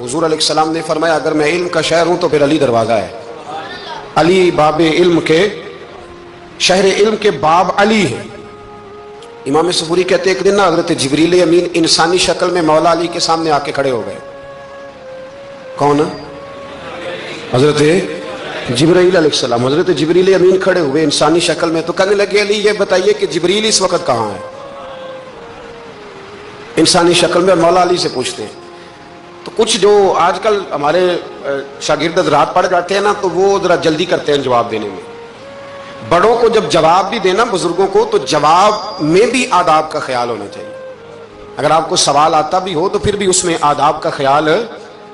हुजूर अलैहिस्सलाम ने फरमाया अगर मैं इल्म का शहर हूं तो फिर अली दरवाजा है। अली बाबे इल्म के, शहर इल्म के बाब अली है। इमाम सबूरी कहते एक दिन ना हजरत जिब्रील अमीन इंसानी शक्ल में मौला अली के सामने आके खड़े हो गए। कौन? हजरत जिब्रील अलैहिस्सलाम। हजरत जिब्रील अमीन खड़े हुए इंसानी शक्ल में, तो कहने लगे अली ये बताइए कि जिब्रील इस वक्त कहाँ है? इंसानी शक्ल में। मौला अली से पूछते हैं। तो कुछ जो आजकल हमारे शागिर्द हज़रात पढ़ जाते हैं ना, तो वो जरा जल्दी करते हैं जवाब देने में। बड़ों को जब जवाब भी देना बुजुर्गों को, तो जवाब में भी आदाब का ख्याल होना चाहिए। अगर आपको सवाल आता भी हो तो फिर भी उसमें आदाब का ख्याल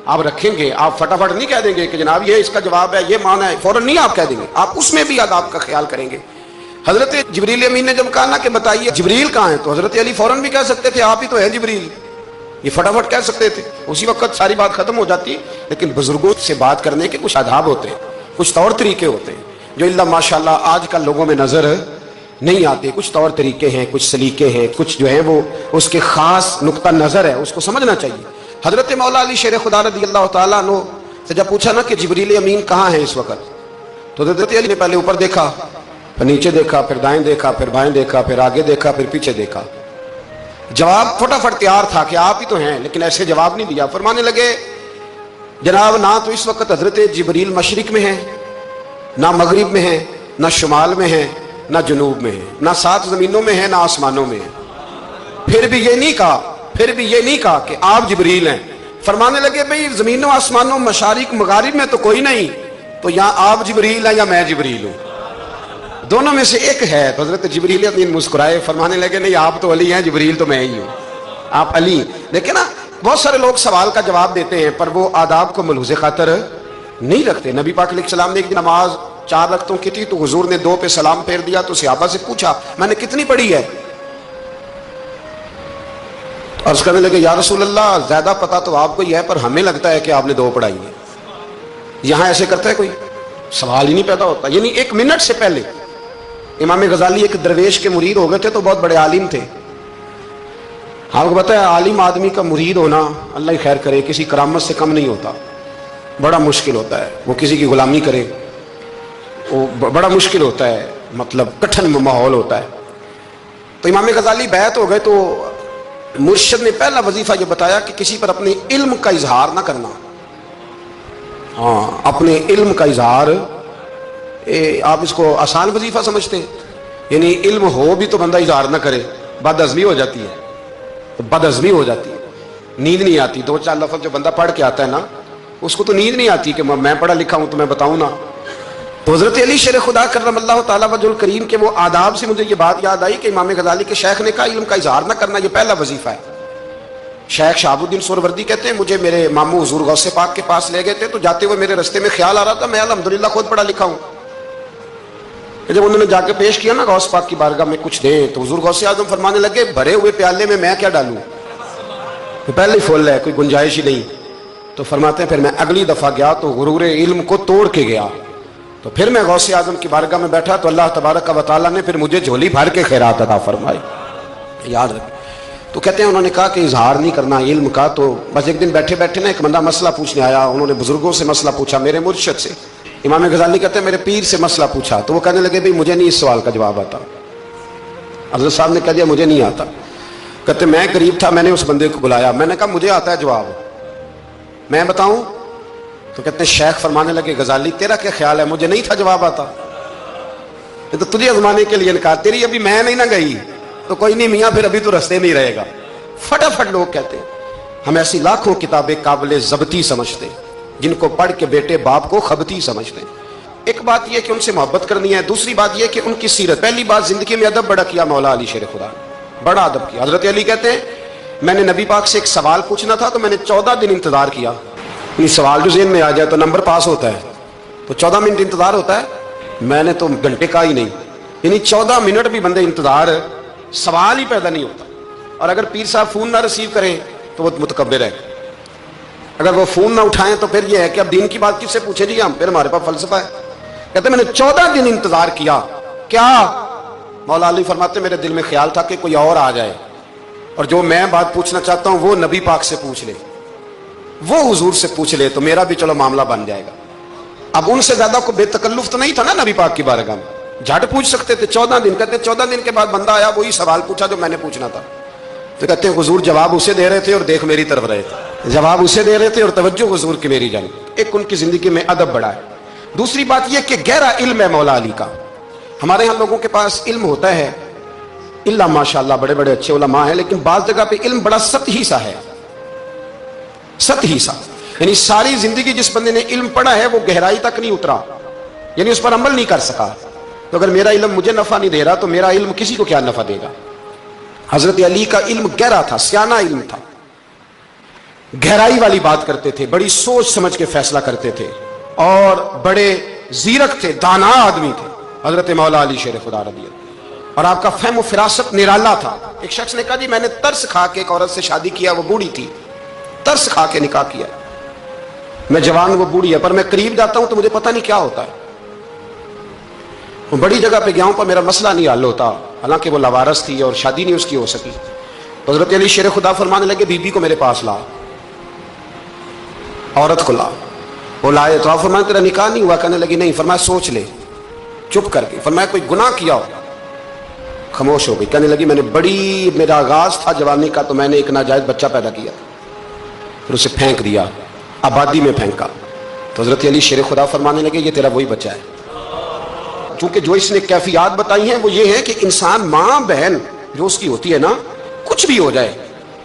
आप रखेंगे। आप फटाफट नहीं कह देंगे कि जनाब ये इसका जवाब है, ये माना है, फौरन नहीं आप कह देंगे। आप उसमें भी आदाब का ख्याल करेंगे। हजरत जिब्रील अमीन ने जब कहा ना कि बताइए जिब्रील कहाँ है, तो हजरत अली फौरन भी कह सकते थे आप ही तो है जिब्रील, ये फटाफट कह सकते थे, उसी वक्त सारी बात खत्म हो जाती। लेकिन बुजुर्गों से बात करने के कुछ आदाब होते हैं, कुछ तौर तरीके होते हैं जो इल्ला माशाल्लाह आजकल लोगों में नजर नहीं आते। कुछ तौर तरीके हैं, कुछ सलीके हैं, कुछ जो है वो उसके खास नुक्ता नजर है, उसको समझना चाहिए। हजरत मौला अली शेर खुदा रज़ी अल्लाह तआला अन्हु से जब पूछा ना कि जिब्रील अमीन कहाँ है इस वक्त, तो हजरत अली ने पहले ऊपर देखा, फिर नीचे देखा, फिर दाएं देखा, फिर बाएं देखा, फिर आगे देखा, फिर पीछे देखा। जवाब फटाफट तैयार था कि आप ही तो हैं, लेकिन ऐसे जवाब नहीं दिया। फरमाने लगे जनाब ना तो इस वक्त हजरत जिब्रील मशरिक में है, ना मगरिब में है, ना शुमाल में है, ना जुनूब में है, ना 7 जमीनों में है, ना आसमानों में है। फिर भी ये नहीं कहा कि आप जिब्रील हैं। फरमाने लगे भाई जमीनों आसमानों मशारिक मगारिब में तो कोई नहीं, तो या आप जिब्रील हैं या मैं जिब्रील हूं, दोनों में से एक है। तो हजरत जिब्रील अमीन मुस्कुराए, फरमाने लगे नहीं आप तो अली हैं, जिब्रील तो मैं ही हूं, आप अली। लेकिन ना बहुत सारे लोग सवाल का जवाब देते हैं पर वो आदाब को मलहूज़े खातर नहीं रखते। नबी पाक अलैहिस्सलाम ने एक नमाज 4 रकतों की थी, तो हुजूर ने 2 पे सलाम फेर दिया। तो सहाबा से पूछा मैंने कितनी पढ़ी है? अर्ज करने लगे या रसूल अल्लाह ज्यादा पता तो आपको ही है, पर हमें लगता है कि आपने 2 पढ़ाई है। यहां ऐसे करता है कोई? सवाल ही नहीं पैदा होता। यानी 1 मिनट से पहले इमाम गजाली एक दरवेश के मुरीद हो गए थे, तो बहुत बड़े आलिम थे। आपको पता है आलिम आदमी का मुरीद होना, अल्लाह ही खैर करे, किसी करामत से कम नहीं होता, बड़ा मुश्किल होता है। वो किसी की गुलामी करे वो बड़ा मुश्किल होता है, मतलब कठिन माहौल होता है। तो इमाम गजाली बैत हो गए, तो मुर्शिद ने पहला वजीफा ये बताया कि किसी पर अपने इल्म का इजहार ना करना। हाँ, अपने इल्म का इजहार, आप इसको आसान वजीफा समझते हैं, यानी इल्म हो भी तो बंदा इजहार ना करे, बदअज़मी हो जाती है, तो बदअज़मी हो जाती है, नींद नहीं आती। 2-4 लफ्ज़ जो बंदा पढ़ के आता है ना, उसको तो नींद नहीं आती कि मैं पढ़ा लिखा हूं तो मैं बताऊं ना। तो हजरत अली शेर खुदा करमल्लाहु तआला वजहुल करीम के वो आदाब से मुझे ये बात याद आई कि इमाम गजाली के शेख ने कहा इल्म का इजहार ना करना, ये पहला वजीफा है। शेख शहाबुद्दीन सोहरवर्दी कहते हैं मुझे मेरे मामू हुजूर गौसे पाक के पास ले गए थे, तो जाते हुए मेरे रास्ते में ख्याल आ रहा था मैं अल्हम्दुलिल्लाह खुद पढ़ा लिखा हूं। जब उन्होंने जाके पेश किया ना गौस पाक की बारगाह में कुछ दे, तो हुजूर गौसे आजम फरमाने लगे भरे हुए प्याले में मैं क्या डालूं, तो पहले ही फुल है, कोई गुंजाइश ही नहीं। तो फरमाते हैं फिर मैं अगली दफा गया तो गुरूर इल्म को तोड़ के गया, तो फिर मैं गौसे आजम की बारगाह में बैठा तो अल्लाह तबारक व तआला ने फिर मुझे झोली भर के खैरात अता फरमाई। याद रख। तो कहते हैं उन्होंने कहा कि इजहार नहीं करना इल्म का। तो बस एक दिन बैठे बैठे ना एक बंदा मसला पूछने आया, उन्होंने बुजुर्गों से मसला पूछा, मेरे मुर्शिद से। इमाम गजाली कहते हैं मेरे पीर से मसला पूछा, तो वो कहने लगे भाई मुझे नहीं इस सवाल का जवाब आता। हज़रत साहब ने कह दिया मुझे नहीं आता। कहते मैं करीब था, मैंने उस बंदे को बुलाया, मैंने कहा मुझे आता है जवाब, मैं बताऊं? तो कहते हैं शेख फरमाने लगे गजाली तेरा क्या ख्याल है, मुझे नहीं था जवाब आता, ये तो तुझे आजमाने के लिए इनकार, तेरी अभी मैं नहीं ना गई तो कोई नहीं मियाँ फिर अभी तो रास्ते में ही रहेगा। फटाफट लोग कहते हैं हम ऐसी लाखों किताबें काबिल ज़ब्ती समझते जिनको पढ़ के बेटे बाप को खबती समझते। एक बात यह कि उनसे मोहब्बत करनी है, दूसरी बात यह कि उनकी सीरत। पहली बात जिंदगी में अदब बड़ा किया मौला अली शेर खुदा, बड़ा अदब किया। हजरत अली कहते हैं मैंने नबी पाक से एक सवाल पूछना था तो मैंने 14 दिन इंतजार किया। ये सवाल जो ज़हन में आ जाए तो नंबर पास होता है, तो 14 मिनट इंतजार होता है, मैंने तो घंटे का ही नहीं, यानी 14 मिनट भी बंदे इंतजार, सवाल ही पैदा नहीं होता। और अगर पीर साहब फोन ना रिसीव करें तो वो मुतकब्बिर है, अगर वो फोन ना उठाएं तो फिर ये है कि अब दीन की बात किससे पूछे जी हम, फिर हमारे पास फलसफा है। कहते मैंने 14 दिन इंतजार किया, क्या? मौला अली फरमाते मेरे दिल में ख्याल था कि कोई और आ जाए और जो मैं बात पूछना चाहता हूं वो नबी पाक से पूछ ले। वो हुजूर से पूछ ले तो मेरा भी चलो मामला बन जाएगा। अब उनसे ज्यादा को बेतकल्लुफ तो नहीं था ना नबी पाक की बारगाह में, झट पूछ सकते थे। 14 दिन कहते 14 दिन के बाद बंदा आया, वही सवाल पूछा जो मैंने पूछना था। तो कहते हैं हुजूर जवाब उसे दे रहे थे और देख मेरी तरफ रहे थे, जवाब उसे दे रहे थे और तवज्जो हुजूर की मेरी जानिब। एक उनकी जिंदगी में अदब बढ़ा है। दूसरी बात यह कि गहरा इल्म है मौला अली का। हमारे यहाँ लोगों के पास इल्म होता है, इल्ला माशाअल्लाह बड़े बड़े अच्छे उलमा हैं, लेकिन बाज जगह पे इल्म बड़ा सतही सा है, सतही सा। यानी सारी जिंदगी जिस बंदे ने इल्म पढ़ा है वो गहराई तक नहीं उतरा, यानी उस पर अमल नहीं कर सका। तो अगर मेरा इल्म मुझे नफा नहीं दे रहा तो मेरा इल्म किसी को क्या नफा देगा। हजरत अली का इल्म गहरा था, सियाना इल्म था, गहराई वाली बात करते थे, बड़ी सोच समझ के फैसला करते थे और बड़े जीरक थे, दाना आदमी थे हजरत मौला अली शेर खुदा रज़ी अल्लाह। और आपका फहम फिरासत निराला था। एक शख्स ने कहा जी मैंने तरस खा के एक औरत से शादी किया, वो बूढ़ी थी, तरस खा के निकाह किया, मैं जवान वो बूढ़ी है, पर मैं करीब जाता हूं तो मुझे पता नहीं क्या होता है। बड़ी जगह पे गया हूं पर मेरा मसला नहीं हल होता, हालांकि वो लवारस थी और शादी नहीं उसकी हो सकी। तो हज़रत अली शेर खुदा फरमाने लगे बीबी को मेरे पास ला, औरत को ला। वो लाए तो आप फरमाए तेरा निकाह नहीं हुआ? कहने लगी नहीं। फरमाया सोच ले, चुप करके। फरमाया कोई गुनाह किया हो? खामोश हो गई। कहने लगी मैंने मेरा आगाज था जवानी का तो मैंने एक नाजायज बच्चा पैदा किया, फिर उसे फेंक दिया, आबादी में फेंका। तो हज़रत अली शेर खुदा फरमाने लगे ये तेरा वही बच्चा है। चूंकि जो इसने कैफियत बताई हैं वो ये है कि इंसान माँ बहन जो उसकी होती है ना, कुछ भी हो जाए,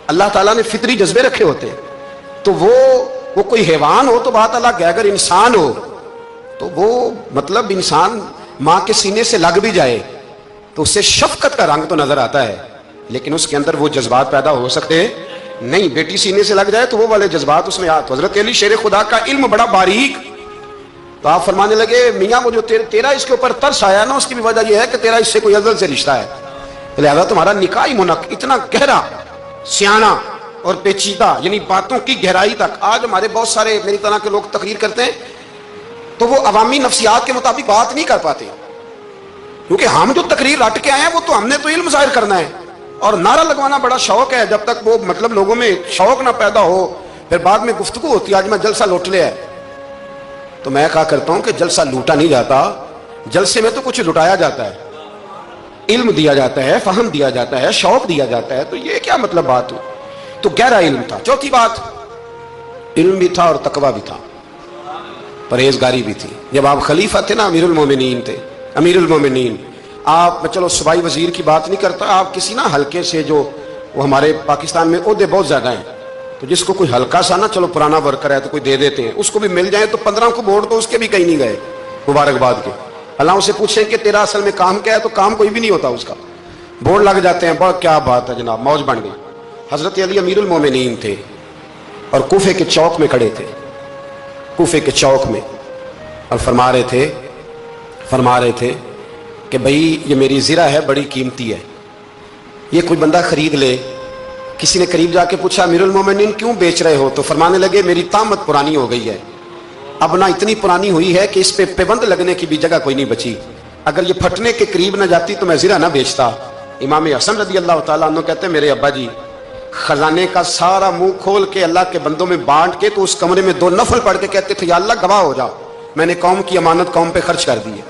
अल्लाह ताला ने फितरी जज्बे रखे होते हैं। तो वो कोई हैवान हो तो बात अलग है, अगर इंसान हो तो वो मतलब इंसान माँ के सीने से लग भी जाए तो उससे शफकत का रंग तो नजर आता है, लेकिन उसके अंदर वो जज्बात पैदा हो सकते हैं नहीं। बेटी सीने से लग जाए तो वो वाले जज्बात उसमें आते। हजरत अली शेर खुदा का इल्म बड़ा बारीक। तो आप फरमाने लगे मियाँ वो जो तेरा इसके ऊपर तरस आया ना, उसकी भी वजह यह है कि तेरा इससे कोई अज़ल से रिश्ता है, लिहाजा तुम्हारा निकाह ही मुनक। इतना गहरा, सियाना और पेचीदा, यानी बातों की गहराई तक। आज हमारे बहुत सारे मेरी तरह के लोग तकरीर करते हैं तो वो अवामी नफ्सियात के मुताबिक बात नहीं कर पाते, क्योंकि हम जो तकरीर रट के आए हैं वो तो हमने तो इल्म जाहिर करना है और नारा लगवाना बड़ा शौक है। जब तक वो मतलब लोगों में शौक ना पैदा हो फिर बाद में गुफ्तगू होती है आज मैं जलसा लूट लिया है। तो मैं कहा करता हूं कि जलसा लूटा नहीं जाता, जलसे में तो कुछ लुटाया जाता है, इल्म दिया जाता है, फहम दिया जाता है, शौक दिया जाता है। तो ये क्या मतलब बात हुई? तो गहरा इल्म था। चौथी बात, इल्म भी था और तकवा भी था, परहेजगारी भी थी। जब आप खलीफा थे ना, अमीरुल मोमिनीन थे, अमीरुल मोमिनीन, आप चलो सूबाई वजीर की बात नहीं करता, आप किसी ना हल्के से जो वो हमारे पाकिस्तान में ओहदे बहुत ज्यादा हैं, तो जिसको कोई हल्का सा ना चलो पुराना वर्कर है तो कोई दे देते हैं, उसको भी मिल जाए तो 15 को वोट तो उसके भी कहीं नहीं गए मुबारकबाद के। अल्लाह उसे पूछे कि तेरा असल में काम क्या है, तो काम कोई भी नहीं होता उसका, बोर्ड लग जाते हैं। बहुत क्या बात है जनाब, मौज बन गई। हजरत अली अमीरुल मोमिनीन थे और कूफे के चौक में खड़े थे, कूफे के चौक में, और फरमा रहे थे कि भाई ये मेरी ज़िरा है, बड़ी कीमती है, ये कोई बंदा खरीद ले। किसी ने करीब जाके पूछा अमीरुल मोमिनीन क्यों बेच रहे हो? तो फरमाने लगे मेरी तामत पुरानी हो गई है, अब ना इतनी पुरानी हुई है कि इस पे पेबंद लगने की भी जगह कोई नहीं बची, अगर ये फटने के करीब न जाती तो मैं ज़िरा ना बेचता। इमाम हसन रज़ी अल्लाह तआला अन्हु कहते हैं मेरे अब्बा जी खजाने का सारा मुंह खोल के अल्लाह के बंदों में बांट के तो उस कमरे में 2 नफल पढ़ के कहते थे या अल्लाह गवाह हो जाओ, मैंने कौम की अमानत कौम पे खर्च कर दी है।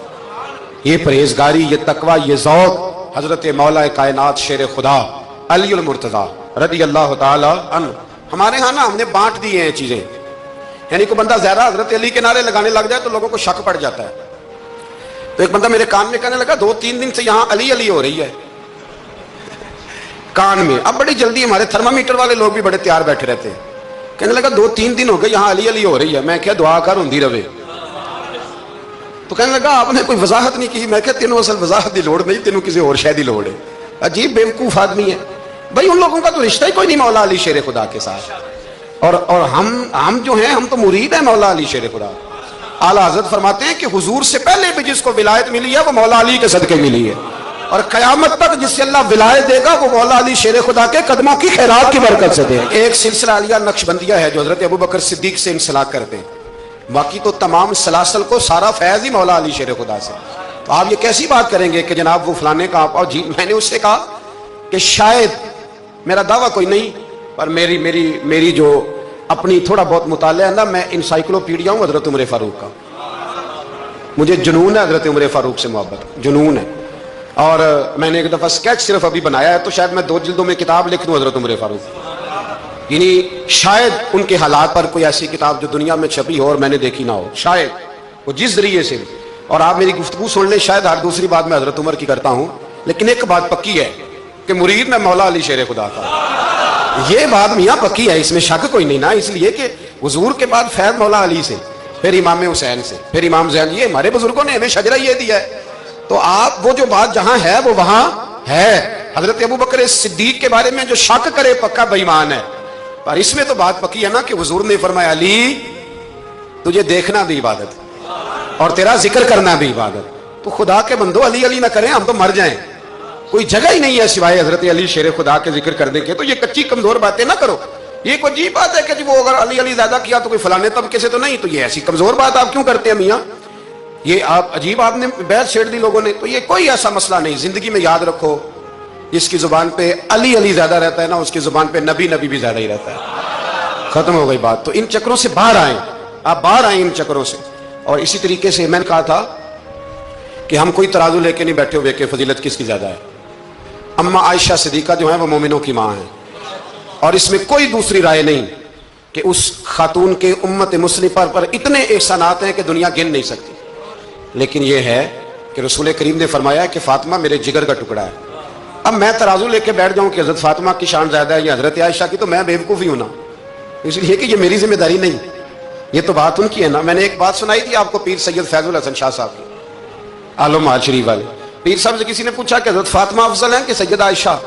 ये परहेजगारी, ये तकवा, ये ज़ौक़ हजरत मौला कायनात शेर खुदा अली अल मुर्तज़ा रज़ी अल्लाह तआला अन्हु। हमारे यहाँ ना हमने बांट दी हैं चीजें, यानी कोई बंदा ज़रा हजरत अली के नारे लगाने लग जाए तो लोगों को शक पड़ जाता है। तो एक बंदा मेरे कान में कहने लगा 2-3 दिन से यहाँ अली अली हो रही है कान में। अब बड़ी जल्दी हमारे थर्मामीटर वाले लोग भी बड़े तैयार बैठे रहते हैं। कहने लगा 2-3 दिन हो गए यहाँ अली अली हो रही है। मैं क्या दुआ कर होंदी रवे। तो कहने लगा आपने कोई वजाहत नहीं की। मैं क्या तेनों असल वजाहत की लोड़ नहीं, तेनों किसी और शायद की लोड़ है। अजीब बेवकूफ आदमी है भाई, उन लोगों का तो रिश्ता ही कोई नहीं मौला अली शेर खुदा के साथ। और हम जो हैं हम तो मुरीद हैं मौला अली शेर खुदा। आला हज़रत फरमाते हैं कि हुजूर से पहले भी जिसको विलायत मिली है वो मौला अली के सदके मिली है, और कयामत तक जिससे अल्लाह विलायत देगा वो मौला अली शेर खुदा के कदमों की खैरात की बरकत से दे। एक सिलसिला अलिया नक्शबंदिया है जो हजरत अबू बकर सिद्दीक से इंसलाक करते हैं, बाकी तो तमाम सलासल को सारा फैज ही मौला अली शेर खुदा से। तो आप ये कैसी बात करेंगे कि जनाब वो फलाने का आप। और जी मैंने उससे कहा कि शायद, मेरा दावा कोई नहीं, पर मेरी जो اپنی تھوڑا بہت مطالعہ نا، میں انسائکلوپیڈیا ہوں حضرت عمر فاروق کا. مجھے جنون ہے حضرت عمر فاروق سے محبت، جنون ہے. اور میں نے ایک دفعہ اسکیچ صرف ابھی بنایا ہے، تو شاید میں 2 جلدوں میں کتاب لکھ دوں حضرت عمر فاروق. یعنی شاید ان کے حالات پر کوئی ایسی کتاب جو دنیا میں چھپی ہو اور میں نے دیکھی نہ ہو، شاید وہ جس ذریعے سے. اور آپ میری گفتگو سن لیں، شاید ہر دوسری بات میں حضرت عمر کی کرتا ہوں، لیکن ایک بات پکی ہے کہ مرید میں مولا علی شیر خدا کا. یہ بات میاں پکی ہے، اس میں شک کوئی نہیں نا. اس لیے کہ حضور کے بعد فیض مولا علی سے، پھر امام حسین سے، پھر امام زین. یہ ہمارے بزرگوں نے ہمیں شجرہ یہ دیا ہے. تو آپ وہ جو بات جہاں ہے وہ وہاں ہے. حضرت ابو بکر صدیق کے بارے میں جو شک کرے پکا بے ایمان ہے. پر اس میں تو بات پکی ہے نا کہ حضور نے فرمایا علی تجھے دیکھنا بھی عبادت اور تیرا ذکر کرنا بھی عبادت. تو خدا کے بندو علی علی نہ کریں، ہم تو مر جائیں. کوئی جگہ ہی نہیں ہے سوائے حضرت علی شیر خدا کے ذکر کرنے کے. تو یہ کچی کمزور باتیں نہ کرو. یہ کوئی عجیب بات ہے کہ جی وہ اگر علی علی زیادہ کیا تو کوئی فلانے طبقے سے تو نہیں. تو یہ ایسی کمزور بات آپ کیوں کرتے ہیں میاں؟ یہ آپ عجیب، آپ نے بیعت چھیڑ دی لوگوں نے. تو یہ کوئی ایسا مسئلہ نہیں. زندگی میں یاد رکھو، جس کی زبان پہ علی علی زیادہ رہتا ہے نا، اس کی زبان پہ نبی نبی بھی زیادہ ہی رہتا ہے. ختم ہو گئی بات. تو ان چکروں سے باہر آئیں، آپ باہر آئیں ان چکروں سے. اور اسی طریقے سے میں نے کہا تھا کہ ہم کوئی ترازو لے کے نہیں بیٹھے ہوئے کہ فضیلت کس کی زیادہ ہے. اما عائشہ صدیقہ جو ہیں وہ مومنوں کی ماں ہیں، اور اس میں کوئی دوسری رائے نہیں کہ اس خاتون کے امت مسلمہ پر اتنے احسانات ہیں کہ دنیا گن نہیں سکتی. لیکن یہ ہے کہ رسول کریم نے فرمایا کہ فاطمہ میرے جگر کا ٹکڑا ہے. اب میں ترازو لے کے بیٹھ جاؤں کہ حضرت فاطمہ کی شان زیادہ ہے یا حضرت عائشہ کی، تو میں بیوقوفی ہوں نا. اس لیے کہ یہ میری ذمہ داری نہیں، یہ تو بات ان کی ہے نا. میں نے ایک بات سنائی تھی آپ کو پیر سید فیض الحسن شاہ صاحب کی، عالم آل شریف والے. پیر صاحب سے کسی نے پوچھا کہ حضرت فاطمہ افضل ہیں کہ سیدہ عائشہ؟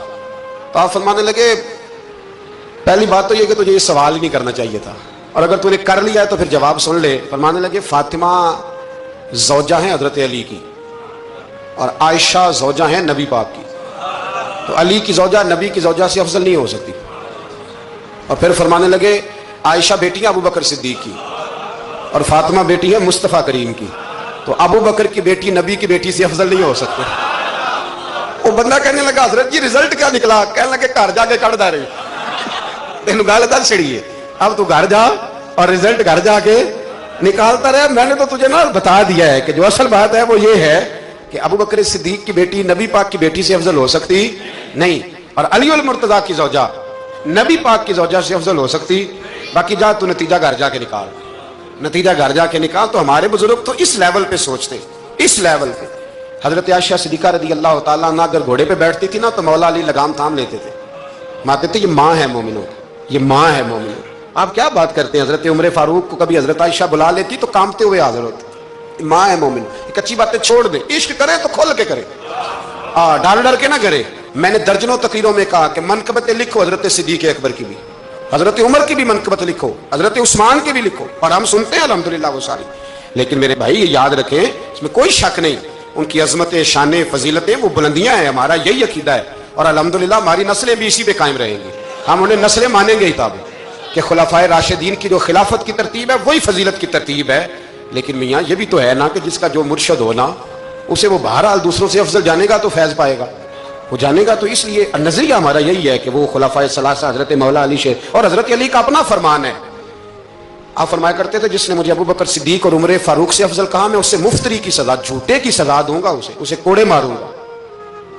تو آپ فرمانے لگے پہلی بات تو یہ کہ تجھے یہ سوال ہی نہیں کرنا چاہیے تھا، اور اگر تو نے کر لیا ہے تو پھر جواب سن لے. فرمانے لگے فاطمہ زوجہ ہیں حضرت علی کی، اور عائشہ زوجہ ہیں نبی پاک کی. تو علی کی زوجہ نبی کی زوجہ سے افضل نہیں ہو سکتی. اور پھر فرمانے لگے عائشہ بیٹی ہے ابو بکر صدیق کی، اور فاطمہ بیٹی ہے مصطفیٰ کریم کی. تو ابو بکر کی بیٹی نبی کی بیٹی سے افضل نہیں ہو سکتے. وہ بندہ کہنے لگا حضرت جی رزلٹ کیا نکلا؟ کہنے لگے گھر جا کے کڑ دا رہی تینوں گال دل چڑی ہے، اب تو گھر جا اور رزلٹ گھر جا کے نکالتا رہے. میں نے تو تجھے نا بتا دیا ہے کہ جو اصل بات ہے وہ یہ ہے کہ ابو بکر صدیق کی بیٹی نبی پاک کی بیٹی سے افضل ہو سکتی نہیں، اور علی المرتضیٰ کی زوجہ نبی پاک کی زوجہ سے افضل ہو سکتی. باقی جا تو نتیجہ گھر جا کے نکال، نتیجہ گھر جا کے نکال. تو ہمارے بزرگ تو اس لیول پہ سوچتے، اس لیول پہ. حضرت عائشہ صدیقہ رضی اللہ تعالیٰ عنہ اگر گھوڑے پہ بیٹھتی تھی نا تو مولا علی لگام تھام لیتے تھے. ماتے تھے یہ ماں ہے مومنوں، یہ ماں ہے مومنوں. آپ کیا بات کرتے ہیں؟ حضرت عمر فاروق کو کبھی حضرت عائشہ بلا لیتی تو کانپتے ہوئے حاضر ہوتے. ماں ہے مومن. کچی باتیں چھوڑ دے، عشق کرے تو کھول کے کرے، ڈر ڈر کے نہ کرے. میں نے درجنوں تقریروں میں کہا کہ منقبتیں لکھو حضرت صدیق اکبر کی بھی، حضرت عمر کی بھی منقبت لکھو، حضرت عثمان کی بھی لکھو، اور ہم سنتے ہیں الحمدللہ وہ ساری. لیکن میرے بھائی یہ یاد رکھیں، اس میں کوئی شک نہیں، ان کی عظمتیں، شانیں، فضیلتیں وہ بلندیاں ہیں. ہمارا یہی عقیدہ ہے، اور الحمدللہ ہماری نسلیں بھی اسی پہ قائم رہیں گی. ہم انہیں نسلیں مانیں گے ہی تاب کہ خلفائے راشدین کی جو خلافت کی ترتیب ہے وہی فضیلت کی ترتیب ہے. لیکن میاں یہ بھی تو ہے نا کہ جس کا جو مرشد ہونا اسے وہ بہرحال دوسروں سے افضل جانے گا تو فیض پائے گا، وہ جانے گا. تو اس لیے نظریہ ہمارا یہی ہے کہ وہ خلفائے ثلاثہ حضرت مولا علی شیر، اور حضرت علی کا اپنا فرمان ہے. آپ فرمایا کرتے تھے جس نے مجھے ابو بکر صدیق اور عمر فاروق سے افضل کہا میں اس سے مفتری کی سزا، جھوٹے کی سزا دوں گا، اسے کوڑے ماروں گا،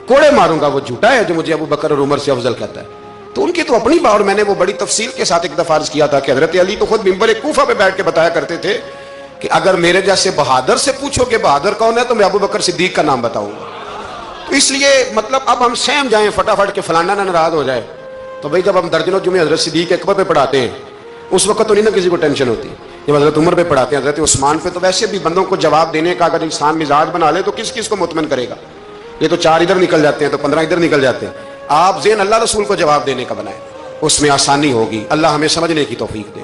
کوڑے ماروں گا. وہ جھوٹا ہے جو مجھے ابو بکر اور عمر سے افضل کہتا ہے. تو ان کی تو اپنی بات. اور میں نے وہ بڑی تفصیل کے ساتھ ایک دفعہ عرض کیا تھا کہ حضرت علی تو خود منبر کوفہ پہ بیٹھ کے بتایا کرتے تھے کہ اگر میرے جیسے بہادر سے پوچھو کہ بہادر کون ہے تو میں ابو بکر صدیق کا نام بتاؤں گا. تو اس لیے مطلب اب ہم سہم جائیں فٹافٹ کہ فلانا نہ ناراض ہو جائے. تو بھائی جب ہم درجنوں جمعے حضرت صدیق اکبر پہ پڑھاتے ہیں اس وقت تو نہیں نا کسی کو ٹینشن ہوتی. جب حضرت عمر پہ پڑھاتے ہیں، حضرت عثمان پہ، تو ویسے بھی بندوں کو جواب دینے کا اگر انسان مزاج بنا لے تو کس کو مطمئن کرے گا؟ یہ تو 4 ادھر نکل جاتے ہیں تو 15 ادھر نکل جاتے ہیں. آپ ذہن اللہ رسول کو جواب دینے کا بنائیں، اس میں آسانی ہوگی. اللہ ہمیں سمجھنے کی توفیق دے.